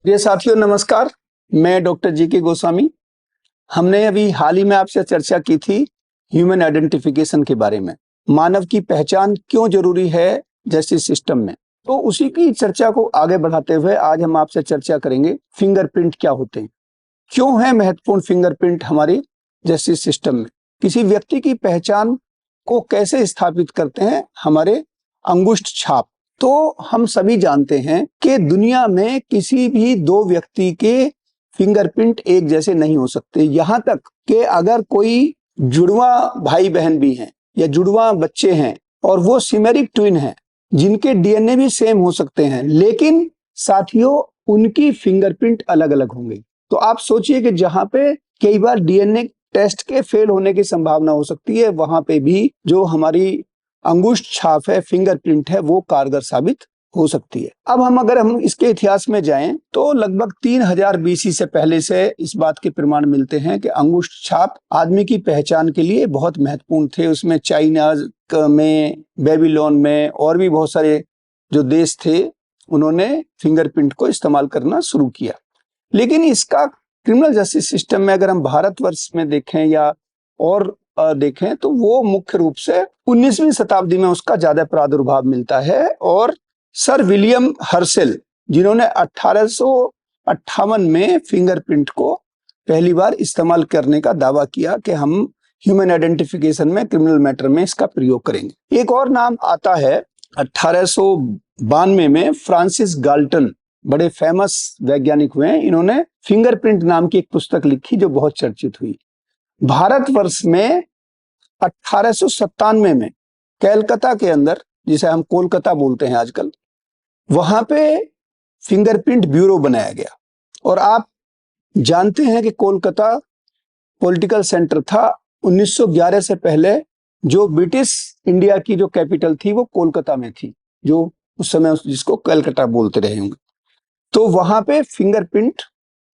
प्रिय साथियों नमस्कार। मैं डॉक्टर जी.के. गोस्वामी। हमने अभी हाल ही में आपसे चर्चा की थी ह्यूमन आइडेंटिफिकेशन के बारे में, मानव की पहचान क्यों जरूरी है जस्टिस सिस्टम में। तो उसी की चर्चा को आगे बढ़ाते हुए आज हम आपसे चर्चा करेंगे फिंगरप्रिंट क्या होते हैं, क्यों है महत्वपूर्ण फिंगरप्रिंट हमारी जस्टिस सिस्टम में, किसी व्यक्ति की पहचान को कैसे स्थापित करते हैं हमारे अंगुष्ठ छाप। तो हम सभी जानते हैं कि दुनिया में किसी भी दो व्यक्ति के फिंगरप्रिंट एक जैसे नहीं हो सकते। यहाँ तक कि अगर कोई जुड़वा भाई बहन भी हैं या जुड़वा बच्चे हैं और वो सिमेरिक ट्विन हैं जिनके डीएनए भी सेम हो सकते हैं, लेकिन साथियों उनकी फिंगरप्रिंट अलग अलग होंगे। तो आप सोचिए कि जहाँ पे कई बार डीएनए टेस्ट के फेल होने की संभावना हो सकती है, वहां पे भी जो हमारी अंगुष्ठ छाप है, फिंगरप्रिंट है, वो कारगर साबित हो सकती है। अब अगर हम इसके इतिहास में जाएं तो लगभग 3000 बीसी से पहले से इस बात के प्रमाण मिलते हैं कि अंगुष्ठ छाप आदमी की पहचान के लिए बहुत महत्वपूर्ण थे। उसमें चाइना में, बेबीलोन में और भी बहुत सारे जो देश थे उन्होंने फिंगरप्रिंट को इस्तेमाल करना शुरू किया। लेकिन इसका क्रिमिनल जस्टिस सिस्टम में अगर हम भारतवर्ष में देखें या और देखें तो वो मुख्य रूप से 19वीं शताब्दी में उसका ज्यादा प्रादुर्भाव मिलता है। और सर विलियम हर्शेल जिन्होंने 1858 में फिंगरप्रिंट को पहली बार इस्तेमाल करने का दावा किया कि हम ह्यूमन आइडेंटिफिकेशन में, क्रिमिनल मैटर में इसका प्रयोग करेंगे। एक और नाम आता है 1892 में फ्रांसिस गाल्टन, बड़े फेमस वैज्ञानिक हुए हैं। इन्होंने फिंगरप्रिंट नाम की एक पुस्तक लिखी जो बहुत चर्चित हुई। भारतवर्ष में 1897 में कलकत्ता के अंदर, जिसे हम कोलकाता बोलते हैं आजकल, वहां पे फिंगरप्रिंट ब्यूरो बनाया गया। और आप जानते हैं कि कोलकाता पॉलिटिकल सेंटर था। 1911 से पहले जो ब्रिटिश इंडिया की जो कैपिटल थी वो कोलकाता में थी, जो उस समय जिसको कलकत्ता बोलते रहे होंगे। तो वहां पे फिंगरप्रिंट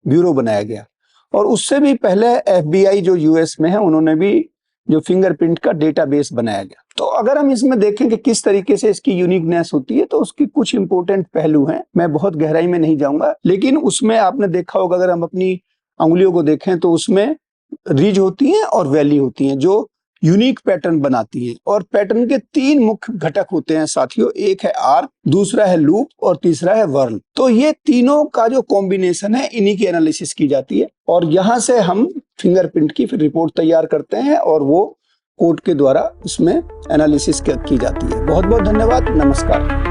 ब्यूरो बनाया गया। और उससे भी पहले एफबीआई जो यूएस में है, उन्होंने भी जो फिंगरप्रिंट का डेटाबेस बनाया गया। तो अगर हम इसमें देखें कि किस तरीके से इसकी यूनिकनेस होती है, तो उसकी कुछ इंपॉर्टेंट पहलू हैं। मैं बहुत गहराई में नहीं जाऊंगा, लेकिन उसमें आपने देखा होगा, अगर हम अपनी अंगुलियों को देखें तो उसमें रिज होती हैं और वैली होती हैं जो यूनिक पैटर्न बनाती हैं। और पैटर्न के 3 मुख्य घटक होते हैं साथियों, एक है आर्क, दूसरा है लूप और तीसरा है वर्ल। तो ये तीनों का जो कॉम्बिनेशन है, इन्हीं की एनालिसिस की जाती है और यहाँ से हम फिंगरप्रिंट की फिर रिपोर्ट तैयार करते हैं और वो कोर्ट के द्वारा उसमें एनालिसिस की जाती है। बहुत बहुत धन्यवाद। नमस्कार।